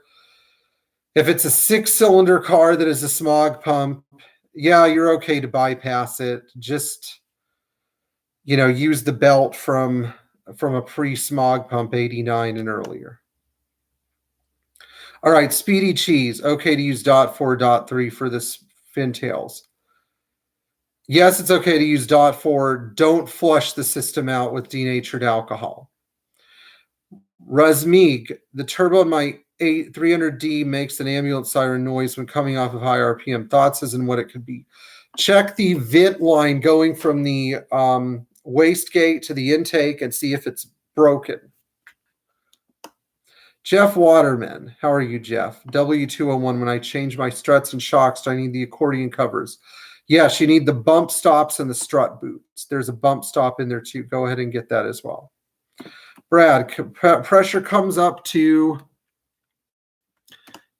If it's a 6-cylinder car that is a smog pump, yeah, you're okay to bypass it. Just, use the belt from a pre-smog pump 89 and earlier. All right, Speedy Cheese, okay to use .4, .3 for this fintails. Yes, it's okay to use .4. Don't flush the system out with denatured alcohol. Razmig, the turbo in my 300D makes an ambulance siren noise when coming off of high RPM. Thoughts as in what it could be. Check the vent line going from the wastegate to the intake and see if it's broken. Jeff Waterman, how are you, Jeff? W201, when I change my struts and shocks, do I need the accordion covers? Yes, you need the bump stops and the strut boots. There's a bump stop in there too. Go ahead and get that as well. Brad, pressure comes up to,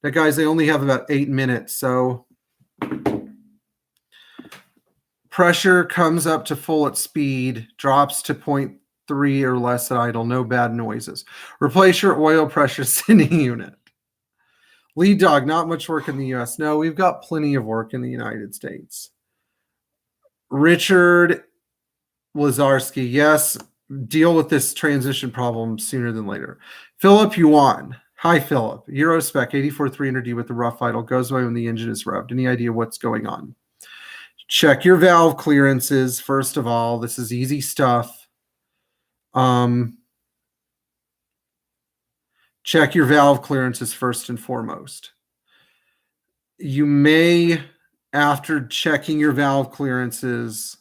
now guys, they only have about 8 minutes. So pressure comes up to full at speed, drops to 0.3 or less at idle, no bad noises. Replace your oil pressure sending unit. Lead dog, not much work in the US. No, we've got plenty of work in the United States. Richard Lazarski, yes, deal with this transition problem sooner than later. Philip Yuan, hi Philip. Euro spec 84300D with the rough idle goes away when the engine is revved. Any idea what's going on? Check your valve clearances first of all. This is easy stuff. Check your valve clearances first and foremost. You may, after checking your valve clearances,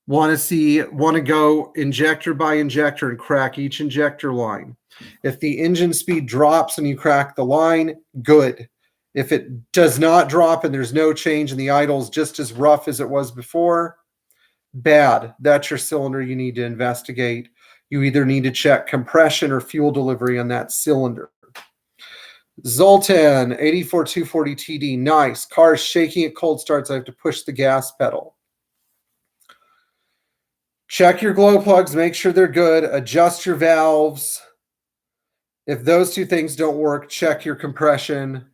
want to go injector by injector and crack each injector line. If the engine speed drops and you crack the line, good. If it does not drop and there's no change and the idle's just as rough as it was before, bad. That's your cylinder you need to investigate. You either need to check compression or fuel delivery on that cylinder. Zoltan, 84240 TD, nice. Car is shaking at cold starts. I have to push the gas pedal. Check your glow plugs, make sure they're good. Adjust your valves. If those two things don't work, check your compression.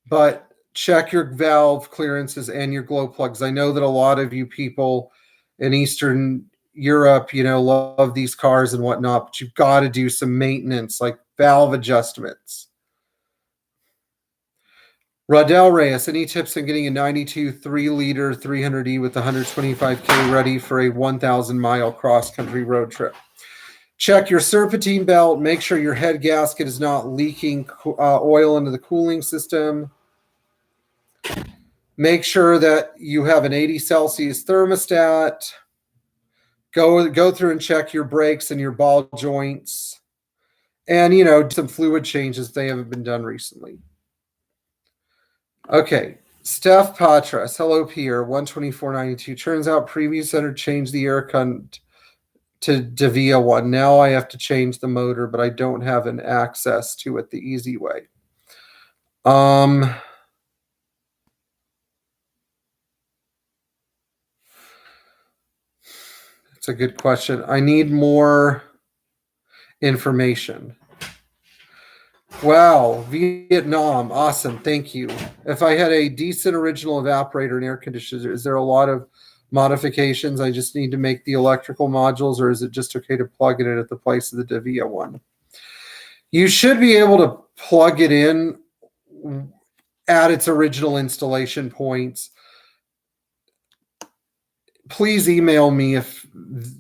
But check your valve clearances and your glow plugs. I know that a lot of you people in Eastern Europe, love these cars and whatnot, but you've got to do some maintenance, like valve adjustments. Radel Reyes, any tips on getting a 92 3-liter 300E with 125K ready for a 1,000-mile cross-country road trip? Check your serpentine belt. Make sure your head gasket is not leaking oil into the cooling system. Make sure that you have an 80 Celsius thermostat. Go through and check your brakes and your ball joints. And, some fluid changes if they haven't been done recently. Okay, Steph Patras, hello Pierre, 124.92. Turns out previous owner changed the air cunt to Davia one. Now I have to change the motor, but I don't have an access to it the easy way. It's a good question. I need more information. Wow, Vietnam, awesome, thank you. If I had a decent original evaporator and air conditioner, is there a lot of modifications? I just need to make the electrical modules, or is it just okay to plug it in at the place of the Davia one? You should be able to plug it in at its original installation points. Please email me if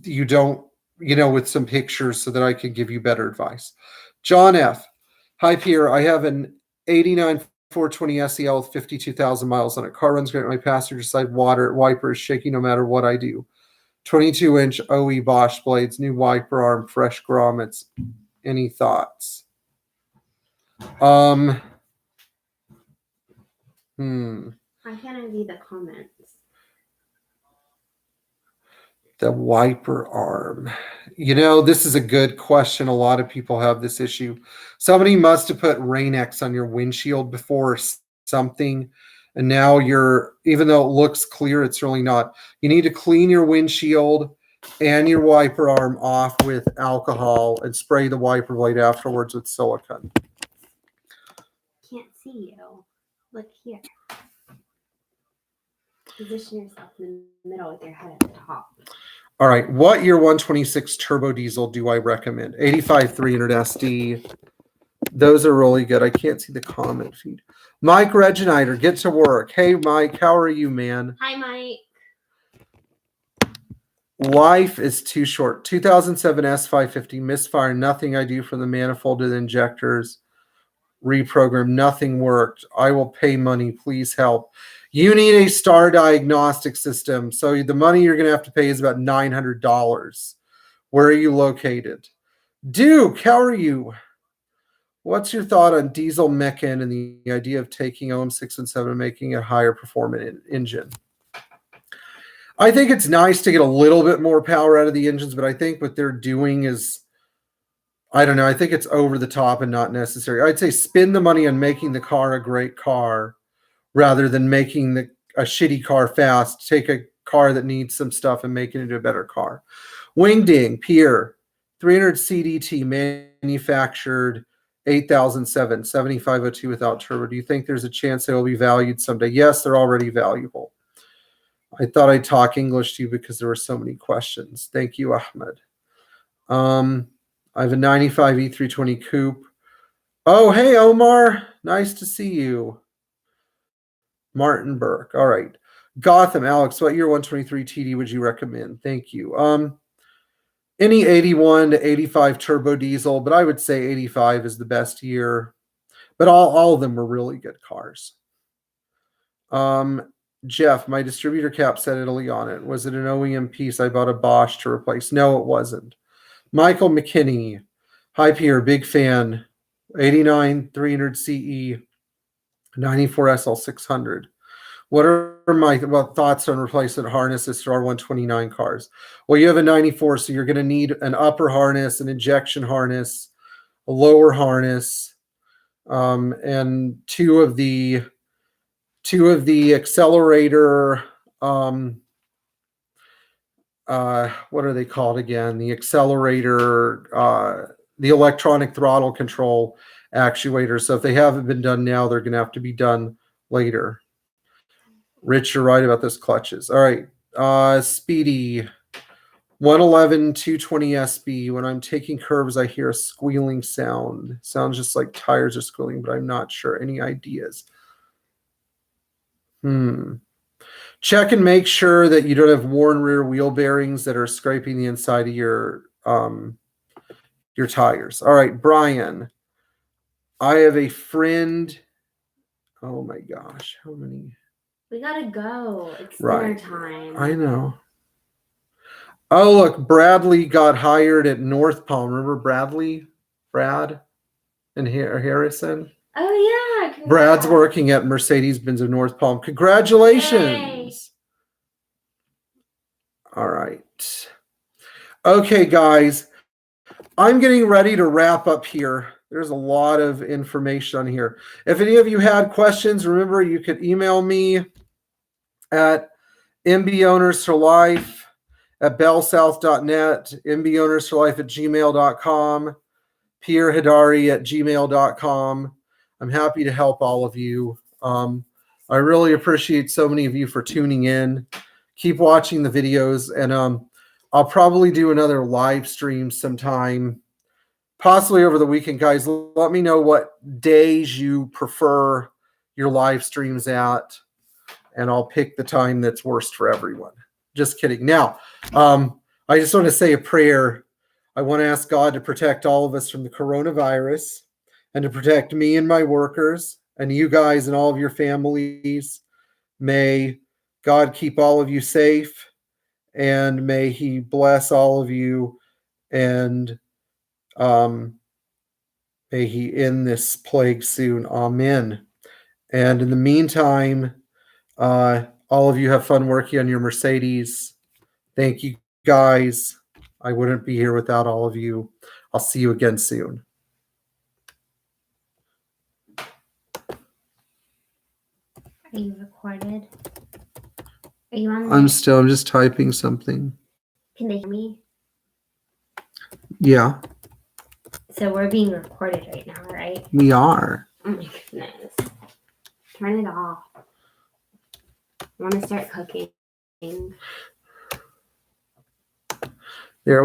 you don't, with some pictures so that I can give you better advice. John F. Hi, Pierre. I have an 89 420 SEL with 52,000 miles on it. Car runs great. My passenger side wiper is shaky no matter what I do. 22-inch OE Bosch blades, new wiper arm, fresh grommets. Any thoughts? Why can't I read the comments? The wiper arm. You know, this is a good question. A lot of people have this issue. Somebody must have put Rain-X on your windshield before something. And now even though it looks clear, it's really not. You need to clean your windshield and your wiper arm off with alcohol and spray the wiper blade afterwards with silicone. Can't see you. Look here. Position yourself in the middle with your head at the top. All right. What year 126 turbo diesel do I recommend? 85 300 SD. Those are really good. I can't see the comment feed. Mike Regeniter, get to work. Hey, Mike, how are you, man? Hi, Mike. Life is too short. 2007 S550 misfire. Nothing I do from the manifold to the injectors. Reprogram. Nothing worked. I will pay money. Please help. You need a star diagnostic system. So the money you're going to have to pay is about $900. Where are you located? Duke, how are you? What's your thought on diesel mechan and the idea of taking OM617 and making a higher performance engine? I think it's nice to get a little bit more power out of the engines, but I think what they're doing is, I don't know, I think it's over the top and not necessary. I'd say spend the money on making the car a great car rather than making a shitty car fast. Take a car that needs some stuff and make it into a better car. Wingding, Pierre, 300 CDT manufactured 8007, 7502 without turbo. Do you think there's a chance they will be valued someday? Yes, they're already valuable. I thought I'd talk English to you because there were so many questions. Thank you, Ahmed. I have a 95 E320 coupe. Oh, hey, Omar. Nice to see you. Martin Burke. All right. Gotham, Alex, what year 123 TD would you recommend? Thank you. Any 81 to 85 turbo diesel, but I would say 85 is the best year. But all of them were really good cars. Jeff, my distributor cap said Italy on it. Was it an OEM piece? I bought a Bosch to replace. No, it wasn't. Michael McKinney. Hi, Pierre. Big fan. 89 300 CE. 94 SL 600. What are my thoughts on replacement harnesses to our 129 cars? Well, you have a 94, so you're going to need an upper harness, an injection harness, a lower harness, and two of the accelerator. What are they called again? The accelerator, the electronic throttle control actuators. So if they haven't been done now, they're going to have to be done later. Rich, you're right about those clutches. All right. Speedy. 111 220 SB. When I'm taking curves, I hear a squealing sound. Sounds just like tires are squealing, but I'm not sure. Any ideas? Check and make sure that you don't have worn rear wheel bearings that are scraping the inside of your tires. All right, Brian. I have a friend. Oh my gosh, how many? We gotta go. It's dinner time. I know. Oh, look, Bradley got hired at North Palm. Remember Bradley? Brad and Harrison? Oh, yeah. Congrats. Brad's working at Mercedes Benz of North Palm. Congratulations. Yay. All right. Okay, guys. I'm getting ready to wrap up here. There's a lot of information on here. If any of you had questions, remember you could email me at mbownersforlife@bellsouth.net, mbownersforlife@gmail.com, pierrehidari@gmail.com. I'm happy to help all of you. I really appreciate so many of you for tuning in. Keep watching the videos, and I'll probably do another live stream sometime, possibly over the weekend, guys. Let me know what days you prefer your live streams at, and I'll pick the time that's worst for everyone. Just kidding. Now, I just want to say a prayer. I want to ask God to protect all of us from the coronavirus and to protect me and my workers and you guys and all of your families. May God keep all of you safe, and may He bless all of you, and may He end this plague soon. Amen. And in the meantime, all of you have fun working on your Mercedes. Thank you guys. I wouldn't be here without all of you. I'll see you again soon. Are you recorded? Are you on? I'm just typing something. Can they hear me? Yeah, So we're being recorded right now, right? we are. Oh my goodness. Turn it off. I want to start cooking. There we go.